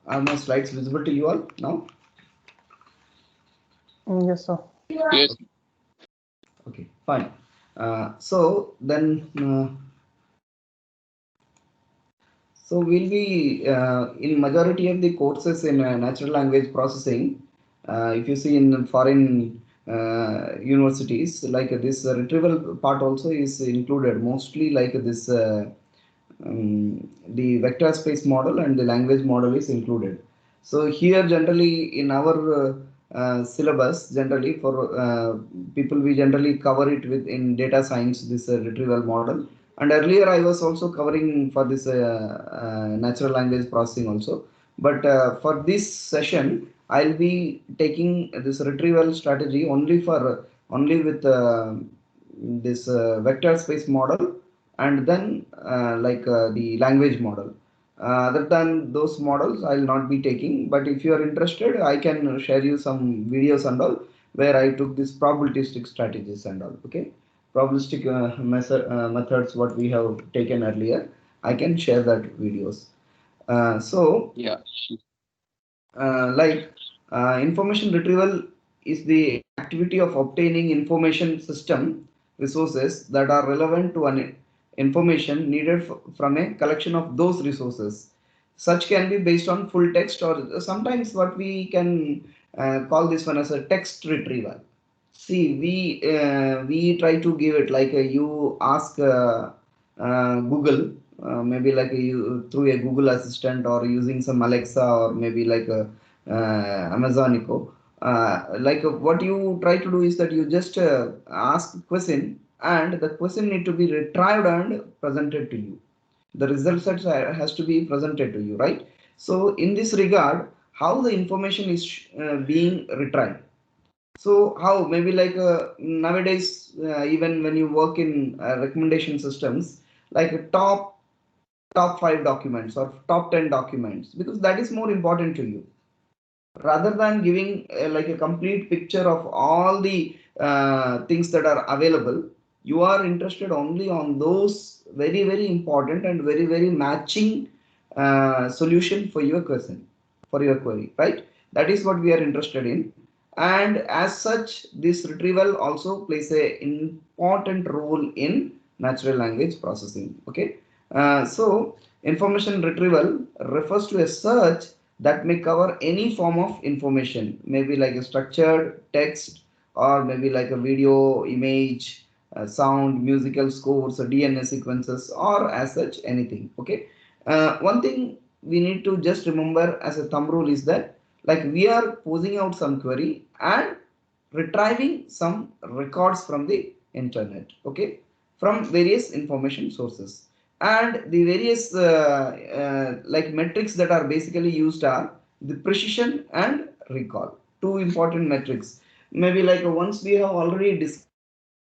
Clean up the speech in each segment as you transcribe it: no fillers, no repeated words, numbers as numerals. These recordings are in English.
Are my slides visible to you all now? Yes, sir. Yes. Okay, fine. So then, so we'll be in majority of the courses in natural language processing. If you see in foreign universities, like this retrieval part also is included. Mostly like this, the vector space model and the language model is included. So here generally in our syllabus, generally for people, we generally cover it with in data science, this retrieval model. And earlier I was also covering for this natural language processing also. But for this session, I'll be taking this retrieval strategy only for only with this vector space model, and then the language model. Other than those models, I will not be taking. But if you are interested, I can share you some videos and all where I took this probabilistic strategies and all. Okay, probabilistic methods what we have taken earlier. I can share that videos. So Yeah. information retrieval is the activity of obtaining information system resources that are relevant to an information needed from a collection of those resources. Such can be based on full text, or sometimes what we can call this one as a text retrieval. See, we try to give it like you ask Google, maybe like you through a Google Assistant or using some Alexa or maybe like a Amazon Echo. What you try to do is that you just ask question, and the question need to be retrieved and presented to you. The result set has to be presented to you, right? So in this regard, how the information is being retrieved. So how maybe like nowadays, even when you work in recommendation systems, like top 5 documents or top 10 documents, because that is more important to you rather than giving like a complete picture of all the things that are available. You are interested only on those very important and very matching solution for your question, for your query, right? That is what we are interested in. And as such, this retrieval also plays a important role in natural language processing. Okay, so information retrieval refers to a search that may cover any form of information, maybe like a structured text, or maybe like a video, image, sound, musical scores, or DNA sequences, or as such anything. Okay, one thing we need to just remember as a thumb rule is that like we are posing out some query and retrieving some records from the internet. Okay, from various information sources, and the various like metrics that are basically used are the precision and recall. Two important metrics. Maybe like once we have already discussed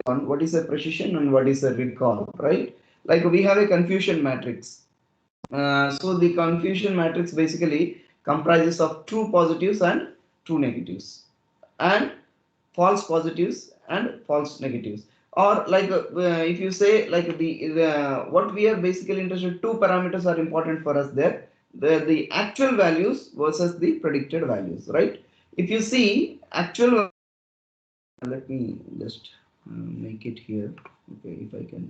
on what is a precision and what is a recall, right? Like we have a confusion matrix. So the confusion matrix basically comprises of true positives and true negatives, and false positives and false negatives. Or like if you say like the what we are basically interested, two parameters are important for us there. The actual values versus the predicted values, right? If you see actual, let me just make it here. Okay, if I can.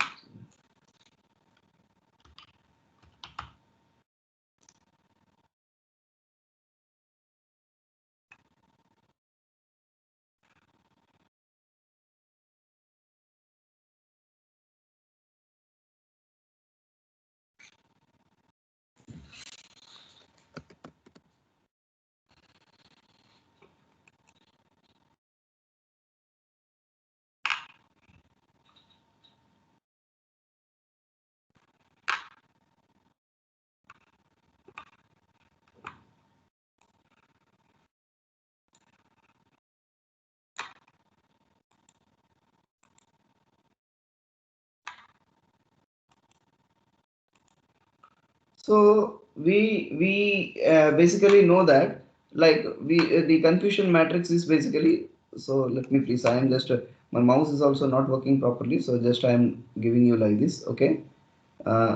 So we basically know that like we the confusion matrix is basically, so let me please, I am just my mouse is also not working properly, so just I am giving you like this. Okay,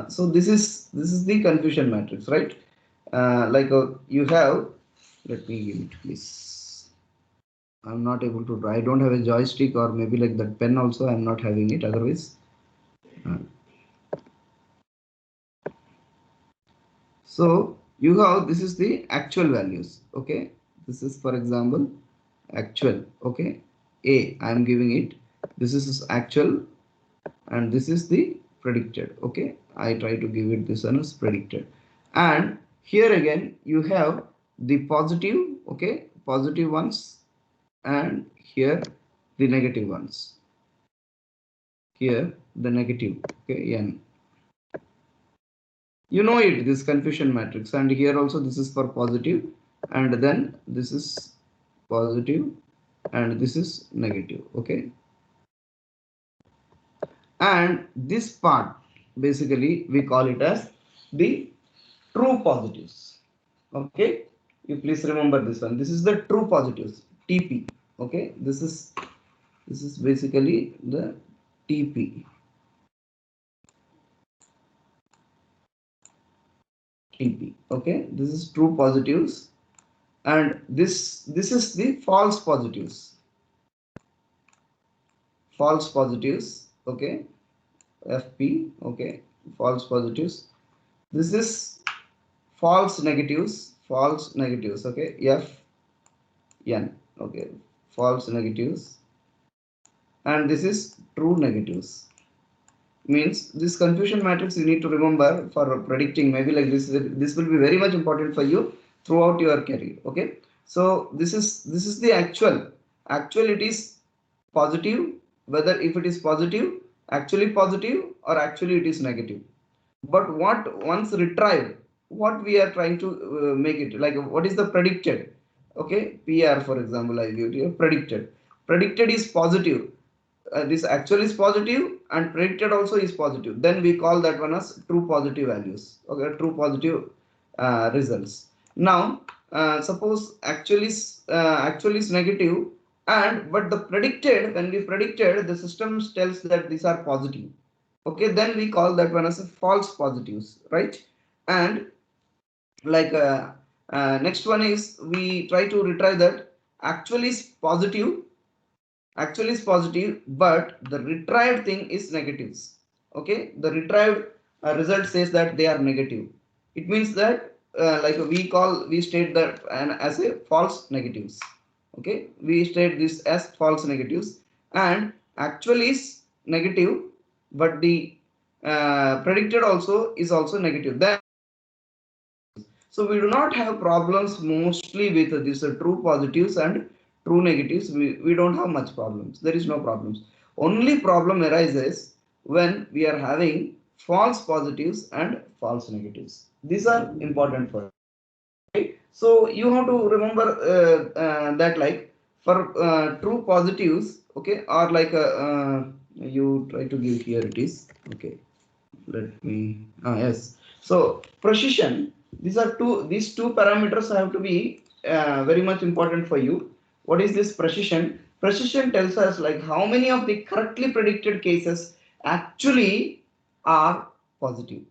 so this is the confusion matrix, right? you have, let me give it please. I'm not able to draw. I don't have a joystick, or maybe like that pen also I'm not having it, otherwise. So you have, this is the actual values. Okay, this is for example actual. Okay, A I am giving it. This is actual, and this is the predicted. Okay, I try to give it this one as predicted. And here again you have the positive, okay, positive ones, and here the negative ones, here the negative, okay, n. You know it, this confusion matrix, and here also this is for positive, and then this is positive, and this is negative. Okay, and this part basically we call it as the true positives. Okay, you please remember this one. This is the true positives, TP. Okay, this is basically the TP. TP. Okay, this is true positives, and this is the false positives. False positives. Okay, FP. Okay, false positives. This is false negatives. False negatives. Okay, FN. Okay, false negatives, and this is true negatives. Means this confusion matrix you need to remember for predicting, maybe like this will be very much important for you throughout your career. Okay, so this is the actual it is positive, whether if it is positive, actually positive, or actually it is negative. But what once retrieved, what we are trying to make it like, what is the predicted? Okay, PR for example I give you predicted is positive. This actual is positive and predicted also is positive, then we call that one as true positive values. Okay, true positive results. Now suppose actually is negative, and but the predicted, when we predicted, the system tells that these are positive. Okay, then we call that one as a false positives, right? And like next one is, we try to retrieve that actually is positive, but the retrieved thing is negatives. Okay, the retrieved result says that they are negative. It means that we state that as a false negatives. Okay, we state this as false negatives, and actually is negative, but the predicted also is also negative. Then so we do not have problems mostly with these true positives and true negatives. We don't have much problems. There is no problems. Only problem arises when we are having false positives and false negatives. These are important for. Right? So you have to remember that like for true positives, okay, or like you try to give, here it is. Okay, let me yes, so precision, these two parameters have to be very much important for you. What is this precision tells us like how many of the correctly predicted cases actually are positive,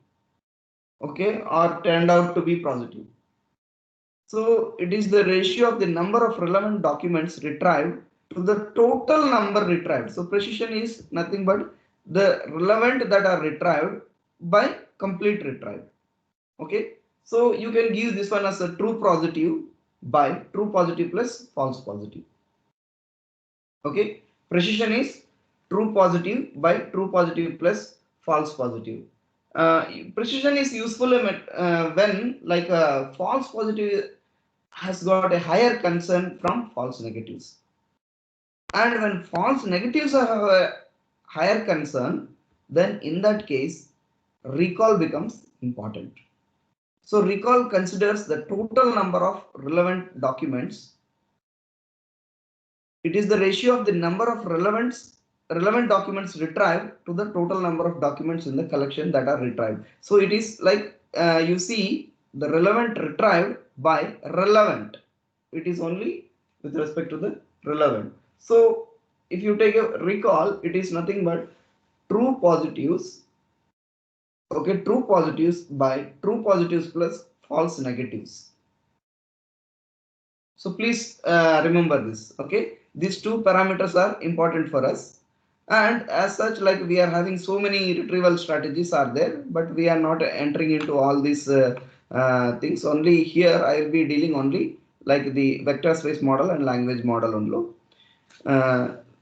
okay, or turned out to be positive. So it is the ratio of the number of relevant documents retrieved to the total number retrieved. So precision is nothing but the relevant that are retrieved by complete retrieve. Okay. So you can give this one as a true positive by true positive plus false positive. Okay. Precision is true positive by true positive plus false positive. Precision is useful when like a false positive has got a higher concern from false negatives. And when false negatives have a higher concern, then in that case, recall becomes important. So recall considers the total number of relevant documents. It is the ratio of the number of relevant documents retrieved to the total number of documents in the collection that are retrieved. So it is like you see the relevant retrieved by relevant. It is only with respect to the relevant. So if you take a recall, it is nothing but true positives. Okay, true positives by true positives plus false negatives. So please remember this. Okay, these two parameters are important for us, and as such, like we are having so many retrieval strategies are there, but we are not entering into all these things. Only here I will be dealing only like the vector space model and language model only.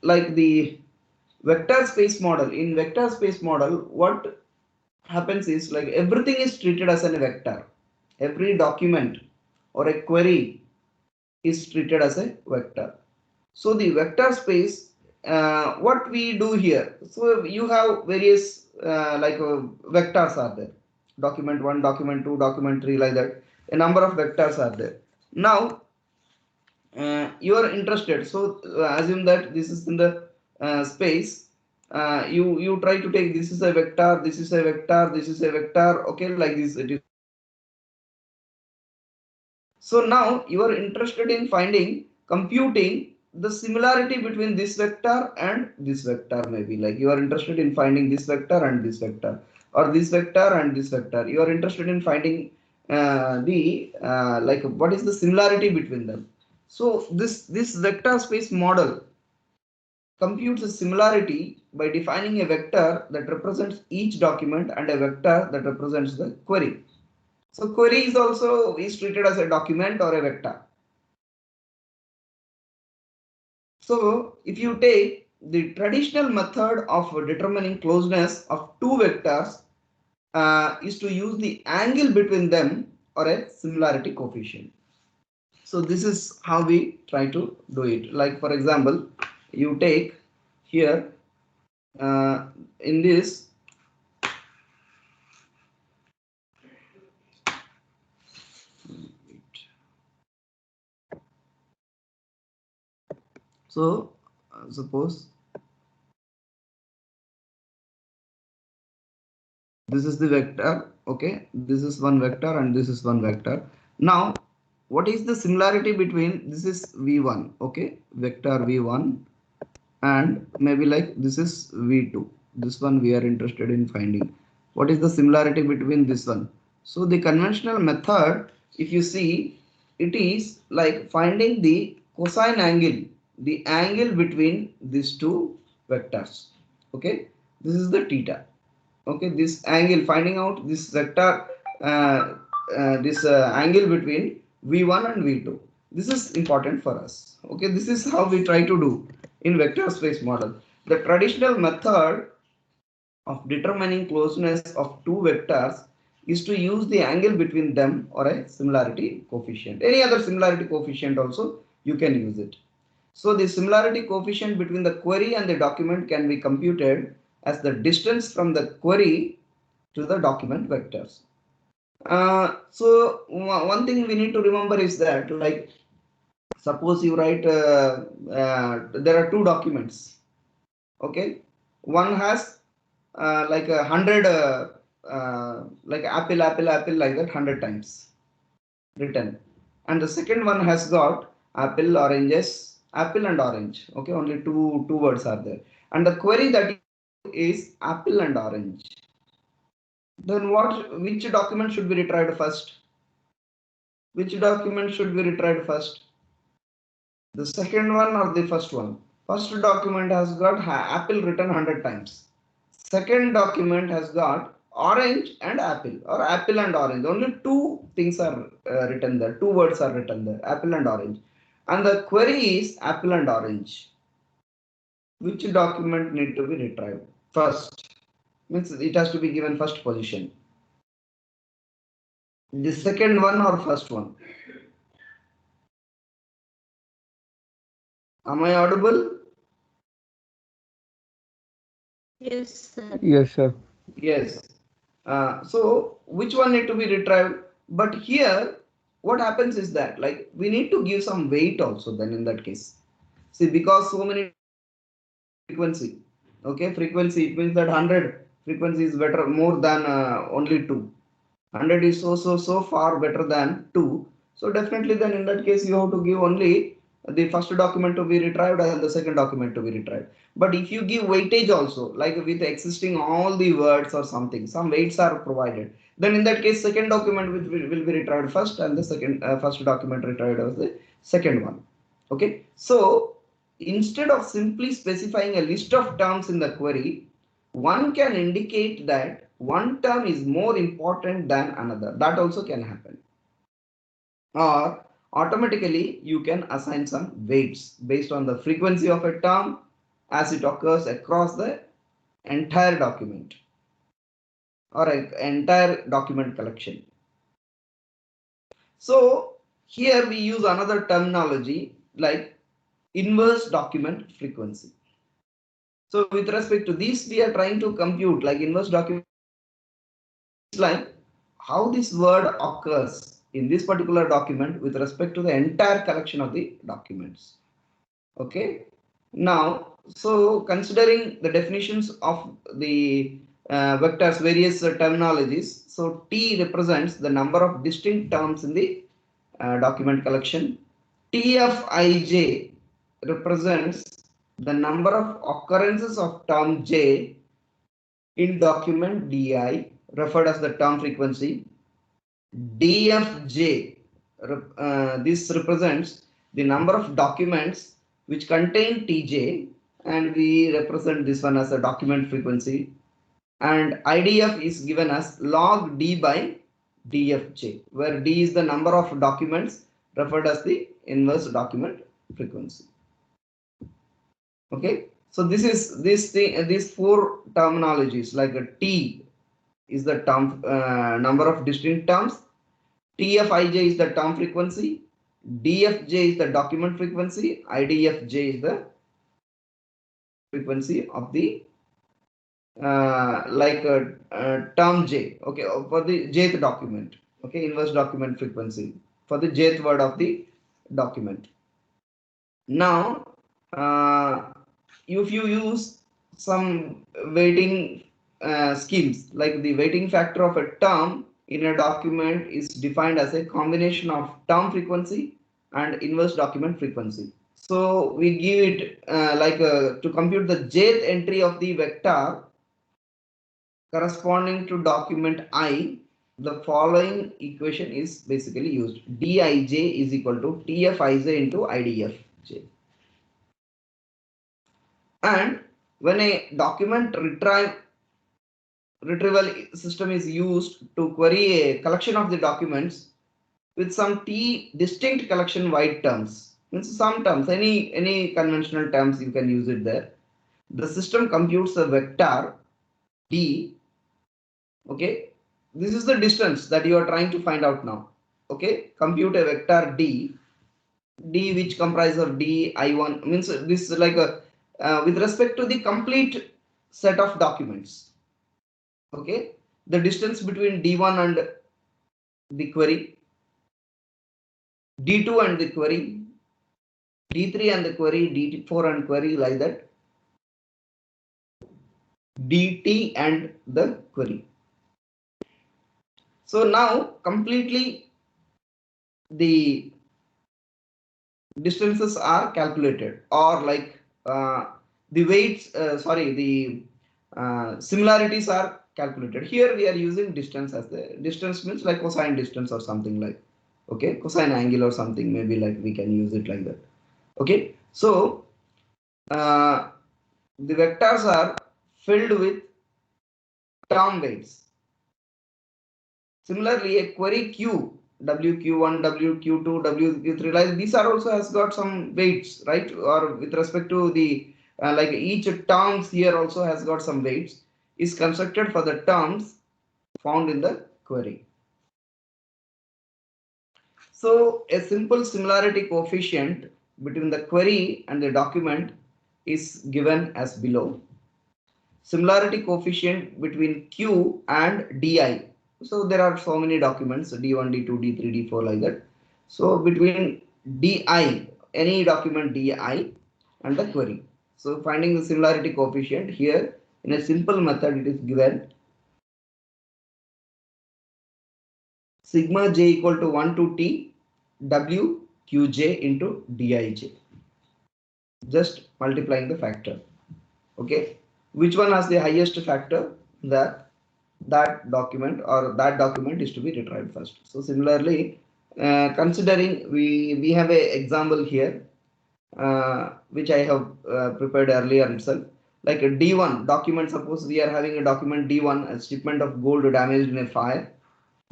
Like the vector space model, in vector space model, what happens is like everything is treated as a vector. Every document or a query is treated as a vector. So the vector space, what we do here, so you have various vectors are there. Document 1, document 2, document 3, like that. A number of vectors are there. Now you are interested, so assume that this is in the space. You try to take, this is a vector, this is a vector, this is a vector, okay, like this it is. So now you are interested in finding, computing the similarity between this vector and this vector. Maybe like you are interested in finding this vector and this vector, or this vector and this vector. You are interested in finding like what is the similarity between them. So this vector space model computes a similarity by defining a vector that represents each document and a vector that represents the query. So query is also is treated as a document or a vector. So if you take the traditional method of determining closeness of two vectors is to use the angle between them or a similarity coefficient. So this is how we try to do it. Like for example, you take here in this, so suppose this is the vector, okay, this is one vector and this is one vector. Now what is the similarity between, this is v1, okay, vector v1, and maybe like this is v2, this one we are interested in finding. What is the similarity between this one? So the conventional method, if you see, it is like finding the cosine angle, the angle between these two vectors, okay, this is the theta. Okay, this angle, finding out this vector, this angle between v1 and v2, this is important for us. Okay, this is how we try to do in vector space model. The traditional method of determining closeness of two vectors is to use the angle between them or a similarity coefficient. Any other similarity coefficient also you can use it. So the similarity coefficient between the query and the document can be computed as the distance from the query to the document vectors. So one thing we need to remember is that, like, suppose you write there are two documents, okay, one has like 100 like apple like that 100 times written, and the second one has got apple, oranges, apple and orange, okay, only two words are there, and the query that is apple and orange. Then which document should be retrieved first? Which document should be retrieved first? The second one or the first one? First document has got apple written 100 times. Second document has got orange and apple, or apple and orange. Only two things are written there. Two words are written there, apple and orange. And the query is apple and orange. Which document need to be retrieved first? Means it has to be given first position. The second one or first one? Am I audible? Yes, sir. Yes, sir. Yes. So which one need to be retrieved? But here, what happens is that, like, we need to give some weight also then in that case. See, because so many frequency, okay, frequency, it means that 100 frequency is better more than only 2. 100 is so far better than 2. So definitely then in that case you have to give only the first document to be retrieved and the second document to be retrieved. But if you give weightage also, like with existing all the words or something, some weights are provided, then in that case second document will be retrieved first and the second first document retrieved as the second one. Okay, so instead of simply specifying a list of terms in the query, one can indicate that one term is more important than another. That also can happen. Or automatically you can assign some weights based on the frequency of a term as it occurs across the entire document or an entire document collection. So here we use another terminology like inverse document frequency. So with respect to this, we are trying to compute like inverse document, like how this word occurs in this particular document with respect to the entire collection of the documents. Okay, now so considering the definitions of the vectors, various terminologies, so T represents the number of distinct terms in the document collection. TFIJ represents the number of occurrences of term J in document DI, referred as the term frequency. DFJ, this represents the number of documents which contain TJ, and we represent this one as a document frequency. And IDF is given as log D by DFJ, where D is the number of documents referred as the inverse document frequency. Okay, so this is this thing, these four terminologies, like a T is the term number of distinct terms, TFIJ is the term frequency, DFJ is the document frequency, IDFJ is the frequency of the term J. Okay, for the jth document. Okay, inverse document frequency for the jth word of the document. Now, if you use some weighting schemes, like the weighting factor of a term in a document is defined as a combination of term frequency and inverse document frequency. So we give it to compute the jth entry of the vector corresponding to document I, the following equation is basically used. Dij is equal to Tfij into Idfj. And when a document retrieval system is used to query a collection of the documents with some T distinct collection wide terms, means some terms, any conventional terms you can use it there. The system computes a vector D. Okay, this is the distance that you are trying to find out now. Okay, compute a vector D which comprises of D I1, means this is like a with respect to the complete set of documents. Okay, the distance between D1 and the query, D2 and the query, D3 and the query, D4 and query, like that, DT and the query. So now completely the distances are calculated, or like the weights, the similarities are calculated. Here we are using distance as the distance, means like cosine distance or something like, okay, cosine angle or something, maybe like we can use it like that. Okay, so the vectors are filled with term weights. Similarly, a query Q, WQ1, WQ2, WQ3, like these are also has got some weights, right? Or with respect to the like each terms here also has got some weights, is constructed for the terms found in the query. So a simple similarity coefficient between the query and the document is given as below. Similarity coefficient between Q and DI. So there are so many documents, D1, D2, D3, D4, like that. So between DI, any document DI and the query. So finding the similarity coefficient here in a simple method, it is given sigma j equal to 1 to T W Q. Qj into Dij. Just multiplying the factor. Okay, which one has the highest factor? That document or that document is to be retrieved first. So similarly, considering we have a example here, which I have prepared earlier itself, like a D1 document. Suppose we are having a document D1 as shipment of gold damaged in a fire,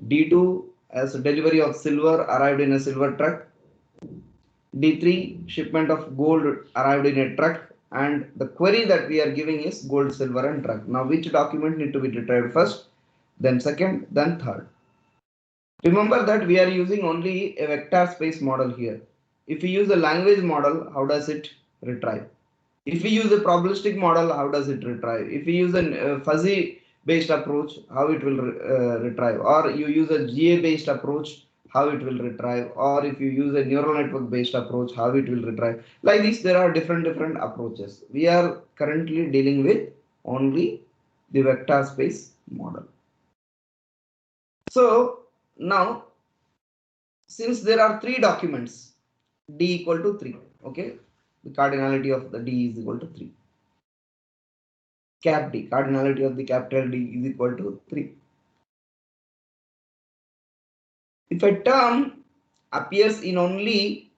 D2 as delivery of silver arrived in a silver truck, D3 shipment of gold arrived in a truck, and the query that we are giving is gold, silver and truck. Now which document need to be retrieved first, then second, then third? Remember that we are using only a vector space model here. If we use a language model, how does it retrieve? If we use a probabilistic model, how does it retrieve? If we use a fuzzy based approach, how it will retrieve? Or you use a GA based approach, how it will retrieve? Or if you use a neural network based approach, how it will retrieve? Like this, there are different approaches. We are currently dealing with only the vector space model. So now, since there are three documents, D equal to 3, okay, the cardinality of the D is equal to 3. Cap D, cardinality of the capital D is equal to 3. If a term appears in only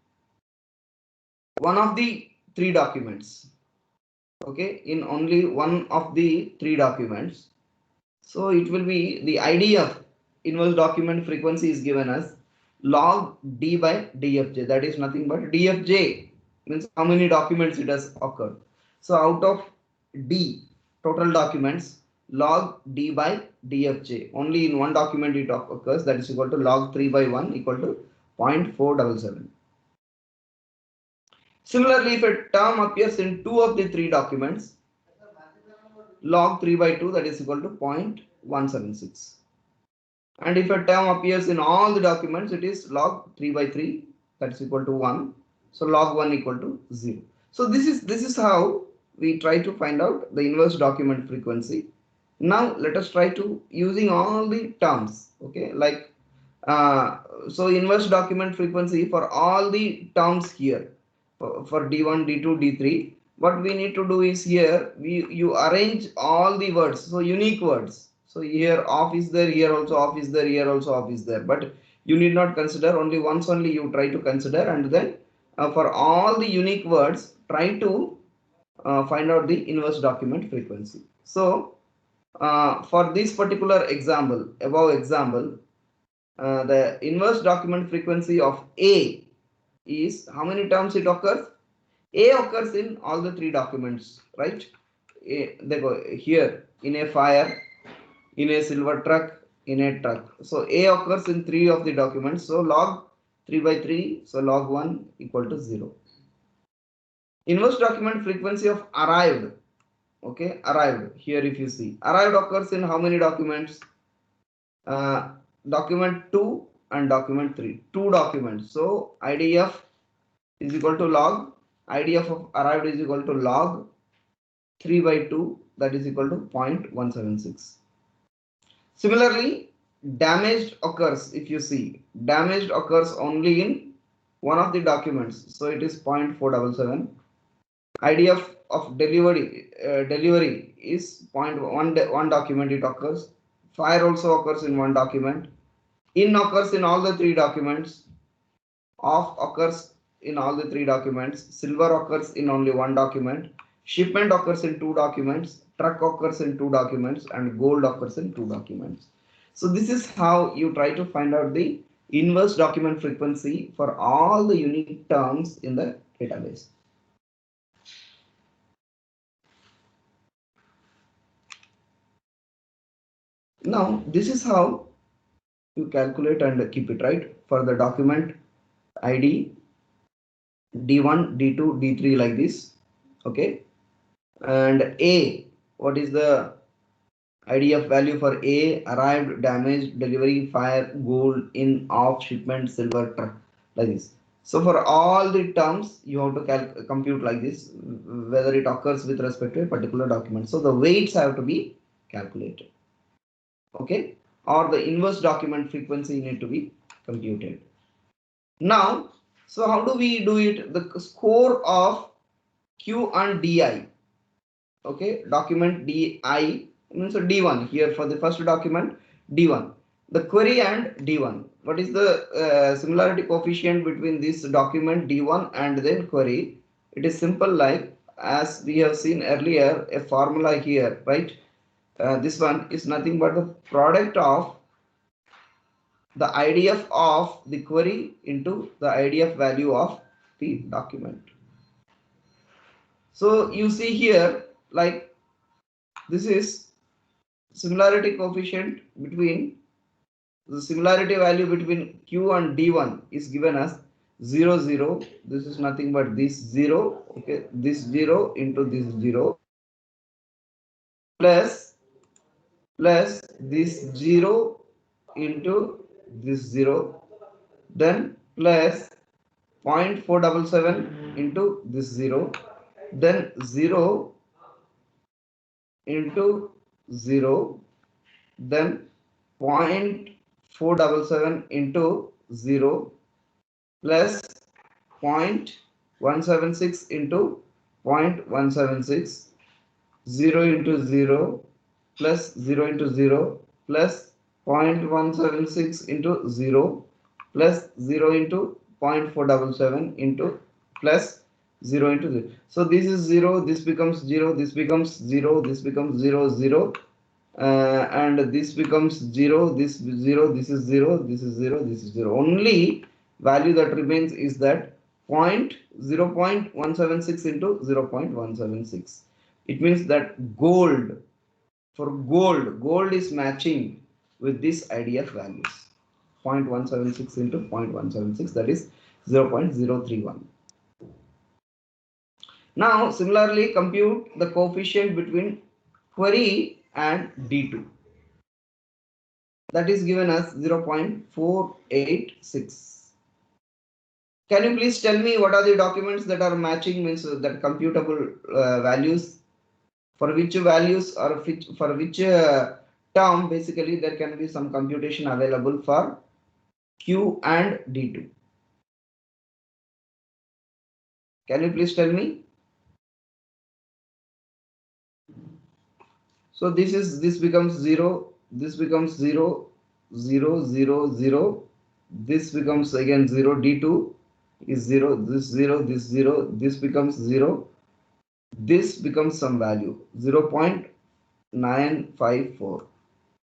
one of the three documents, okay, in only one of the three documents, so it will be the ID of inverse document frequency is given as log D by DFJ. That is nothing but DFJ means how many documents it has occurred. So out of D total documents, log D by DFJ. Only in one document it occurs, that is equal to log 3 by 1 equal to 0.477. Similarly, if a term appears in two of the three documents, log 3 by 2, that is equal to 0.176. And if a term appears in all the documents, it is log 3 by 3, that is equal to 1. So log 1 equal to 0. So this is how we try to find out the inverse document frequency. Now let us try to using all the terms. Okay, like so inverse document frequency for all the terms here for D1, D2, D3. What we need to do is here you arrange all the words, so unique words. So here off is there, here also off is there, here also off is there. But you need not consider, only once only you try to consider, and then for all the unique words try to find out the inverse document frequency. So for this particular example, above example, the inverse document frequency of A is how many terms it occurs? A occurs in all the three documents, right? They go here in a fire, in a silver truck, in a truck. So A occurs in three of the documents. So log 3 by 3, so log 1 equal to 0. Inverse document frequency of arrived. Okay, arrived. Here if you see, arrived occurs in how many documents? Document 2 and document 3. Two documents. So IDF is equal to log, IDF of arrived is equal to log 3 by 2, that is equal to 0.176. Similarly, damaged occurs, if you see, damaged occurs only in one of the documents, so it is 0.477. IDF of delivery is 0.1 document it occurs. Fire also occurs in one document. In occurs in all the three documents. Off occurs in all the three documents. Silver occurs in only one document. Shipment occurs in two documents. Truck occurs in two documents, and gold occurs in two documents. So this is how you try to find out the inverse document frequency for all the unique terms in the database. Now this is how you calculate and keep it, right? For the document ID D1, D2, D3 like this. Okay. And A, what is the IDF value for A? Arrived, damaged, delivery, fire, gold, in, off, shipment, silver, truck, like this. So for all the terms, you have to compute like this, whether it occurs with respect to a particular document. So the weights have to be calculated. Okay, or the inverse document frequency need to be computed. Now So how do we do it? The score of Q and DI. Okay, document DI means D1 here for the first document D1. The query and D1. What is the similarity coefficient between this document D1 and then query? It is simple, like as we have seen earlier, a formula here, right? This one is nothing but the product of the IDF of the query into the IDF value of the document. So you see here, like this is similarity coefficient between the similarity value between Q and D1 is given as 0, 0. This is nothing but this 0. Okay, this 0 into this 0 plus this 0 into this 0, then plus 0.477 into this 0, then 0 into 0, then 0.477 into 0 plus 0.176 into 0.176, 0 into 0 plus 0 into 0 plus 0.176 into 0 plus 0 into 0.477 into plus 0 into 0. So this is 0, this becomes 0, this becomes 0, this becomes 0, 0, and this becomes 0, this 0, this is 0, this is 0, this is 0. Only value that remains is that 0.176 into 0.176. It means that gold, for gold is matching with this IDF values. 0.176 into 0.176, that is 0.031. Now similarly compute the coefficient between query and D2. That is given as 0.486. Can you please tell me what are the documents that are matching, means that computable values, for which values or for which term basically there can be some computation available for Q and D2. Can you please tell me? So this becomes 0, this becomes 0, 0, 0, 0, this becomes again 0, D2 is 0, this 0, this 0, this becomes 0, this becomes some value 0.954.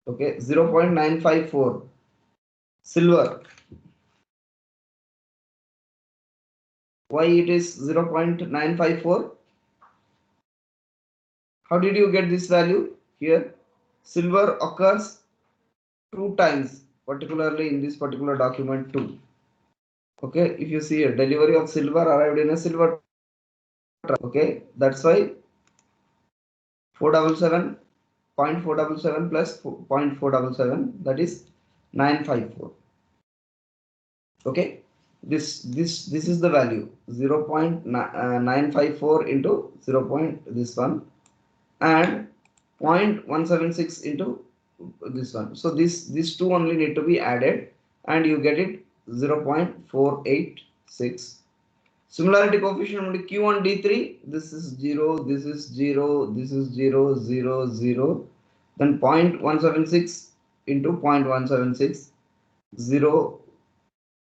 Okay, 0.954. Silver, why it is 0.954? How did you get this value? Here silver occurs 2 times, particularly in this particular document 2. Okay, if you see a delivery of silver arrived in a silver truck. Okay, that's why 477, 0.477 plus 0.477, that is 954. Okay, this is the value 0.954 into 0. This one and 0.176 into this one. So these two only need to be added and you get it 0.486. Similarity coefficient only Q and D3. This is 0, this is 0, this is 0, 0, 0. Then 0.176 into 0.176, 0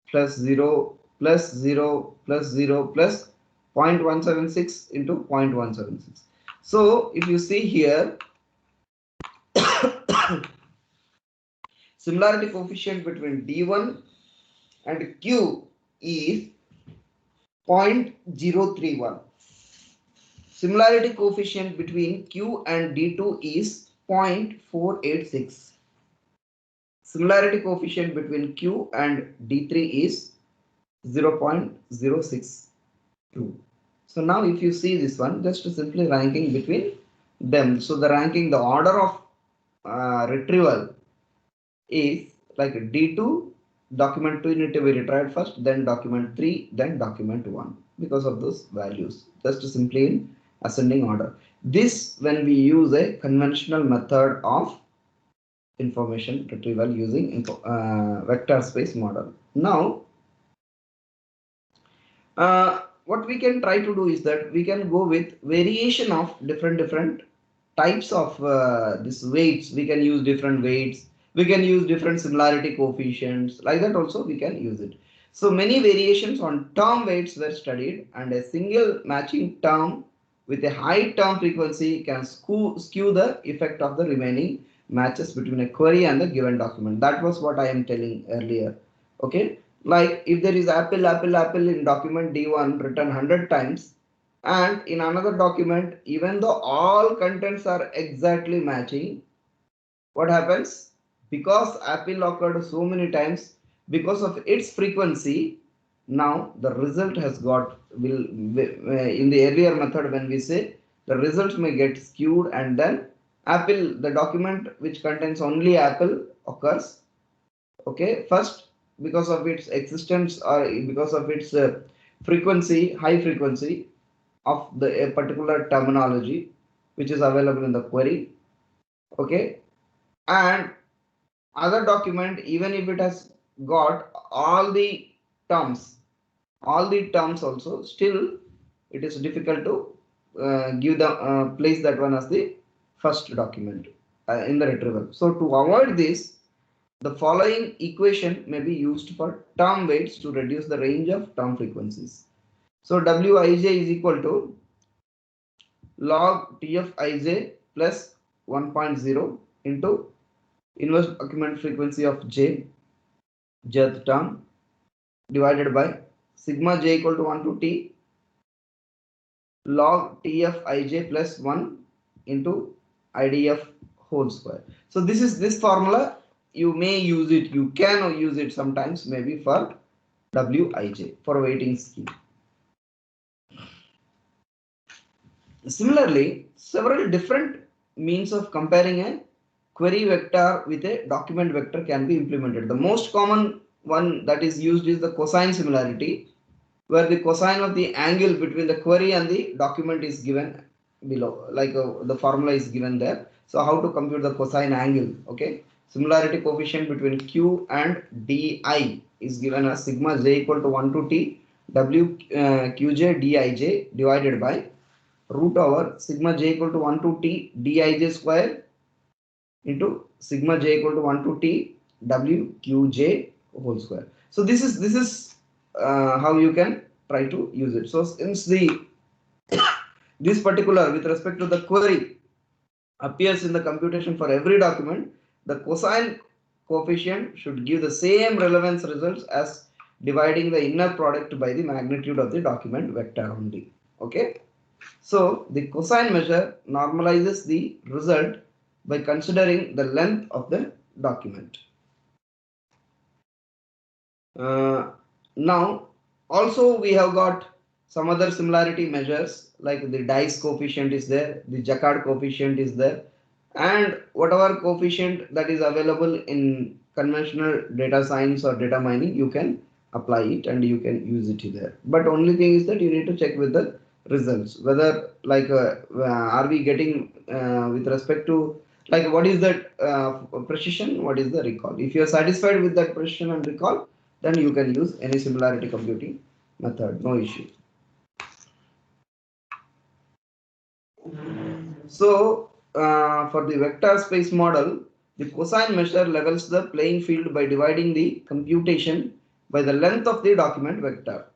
plus 0 plus 0 plus 0 plus 0.176 into 0.176. So if you see here, similarity coefficient between D1 and Q is 0.031. Similarity coefficient between Q and D2 is 0.486. Similarity coefficient between Q and D3 is 0.062. So now if you see this one, just simply ranking between them. So the ranking, the order of retrieval is like D2, document 2 need to be retrieved first, then document 3, then document 1, because of those values, just simply in ascending order. This when we use a conventional method of information retrieval using vector space model. Now What we can try to do is that we can go with variation of different types of this weights. We can use different weights. We can use different similarity coefficients. Like that also we can use it. So many variations on term weights were studied, and a single matching term with a high term frequency can skew the effect of the remaining matches between a query and the given document. That was what I am telling earlier. Okay, like if there is apple in document D1 written 100 times, and in another document, even though all contents are exactly matching, what happens? Because apple occurred so many times, because of its frequency, now the result has got will in the earlier method when we say the result may get skewed, and then apple, the document which contains only apple occurs. Okay, first, because of its existence or because of its frequency, high frequency of the a particular terminology which is available in the query. Okay, and other document, even if it has got terms all the terms also, still it is difficult to give the place that one as the first document in the retrieval. So to avoid this, the following equation may be used for term weights to reduce the range of term frequencies. So Wij is equal to log Tfij plus 1.0 into inverse document frequency of jth term, divided by sigma j equal to 1 to t log Tfij plus 1 into idf whole square. So this formula, you may use it, you can use it sometimes maybe for Wij for weighting scheme. Similarly, several different means of comparing a query vector with a document vector can be implemented. The most common one that is used is the cosine similarity, where the cosine of the angle between the query and the document is given below, like the formula is given there. So how to compute the cosine angle? Okay, similarity coefficient between q and di is given as sigma j equal to 1 to t w qj dij divided by root over sigma j equal to 1 to t dij square into sigma j equal to 1 to t w qj whole square. So this is how you can try to use it. So since this particular with respect to the query appears in the computation for every document, the cosine coefficient should give the same relevance results as dividing the inner product by the magnitude of the document vector only. Okay. So the cosine measure normalizes the result by considering the length of the document. Now also we have got some other similarity measures, like the dice coefficient is there, the Jaccard coefficient is there, and whatever coefficient that is available in conventional data science or data mining, you can apply it and you can use it there. But only thing is that you need to check with the results whether like are we getting with respect to like what is that precision, what is the recall. If you are satisfied with that precision and recall, then you can use any similarity computing method, no issue. So for the vector space model, the cosine measure levels the playing field by dividing the computation by the length of the document vector.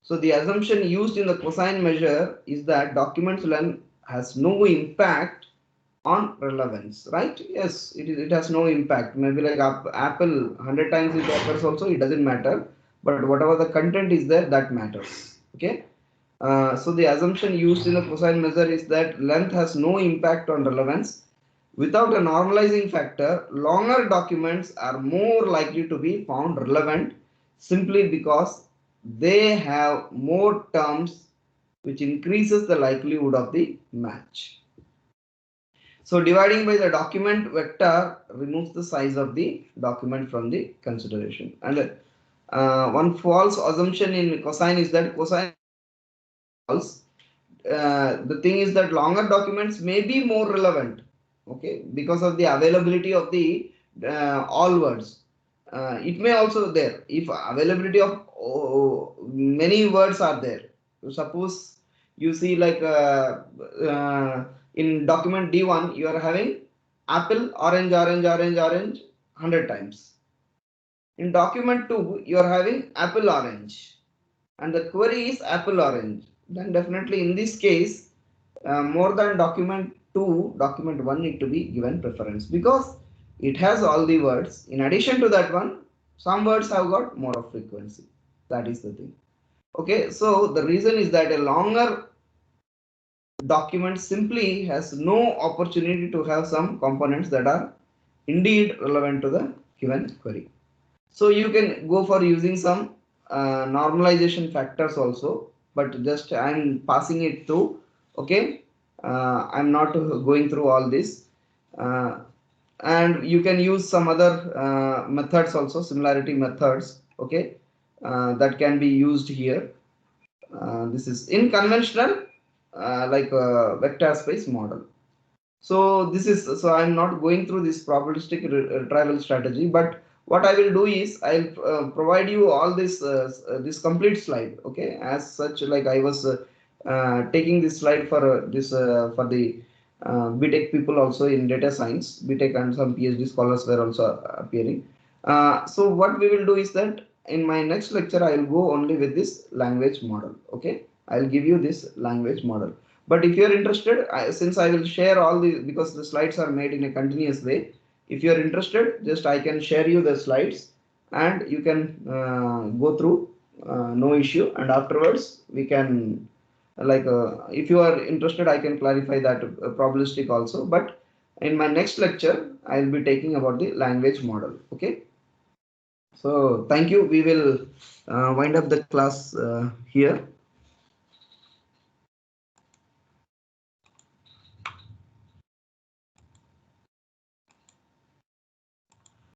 So the assumption used in the cosine measure is that document's length has no impact on relevance, right? Yes, it has no impact. Maybe like apple 100 times it occurs also, it doesn't matter, but whatever the content is there, that matters. Okay. So the assumption used in the cosine measure is that length has no impact on relevance. Without a normalizing factor, longer documents are more likely to be found relevant simply because they have more terms, which increases the likelihood of the match. So dividing by the document vector removes the size of the document from the consideration. And one false assumption in cosine is that cosine false. The thing is that longer documents may be more relevant, okay, because of the availability of the all words. it may also there if availability of many words are there. Suppose you see like in document D1 you are having apple, orange, orange, orange, orange 100 times. In document 2 you are having apple, orange, and the query is apple, orange. Then definitely in this case more than document 2, document 1 need to be given preference because it has all the words. In addition to that one, some words have got more of frequency. That is the thing. Okay, so the reason is that a longer document simply has no opportunity to have some components that are indeed relevant to the given query. So you can go for using some normalization factors also, but just I'm passing it through. Okay, I'm not going through all this, and you can use some other methods also, similarity methods. Okay, that can be used here. This is in conventional like vector space model. So this is, so I'm not going through this probabilistic retrieval strategy, but what I will do is I'll provide you all this this complete slide. Okay, as such, like I was taking this slide for this for the BTech people also in data science, BTech and some PhD scholars were also appearing. So what we will do is that in my next lecture I will go only with this language model. Okay, I'll give you this language model. But if you're interested, since I will share all the, because the slides are made in a continuous way, if you're interested, just I can share you the slides and you can go through, no issue. And afterwards we can like, if you are interested, I can clarify that probabilistic also. But in my next lecture, I will be taking about the language model. Okay. So thank you. We will wind up the class here.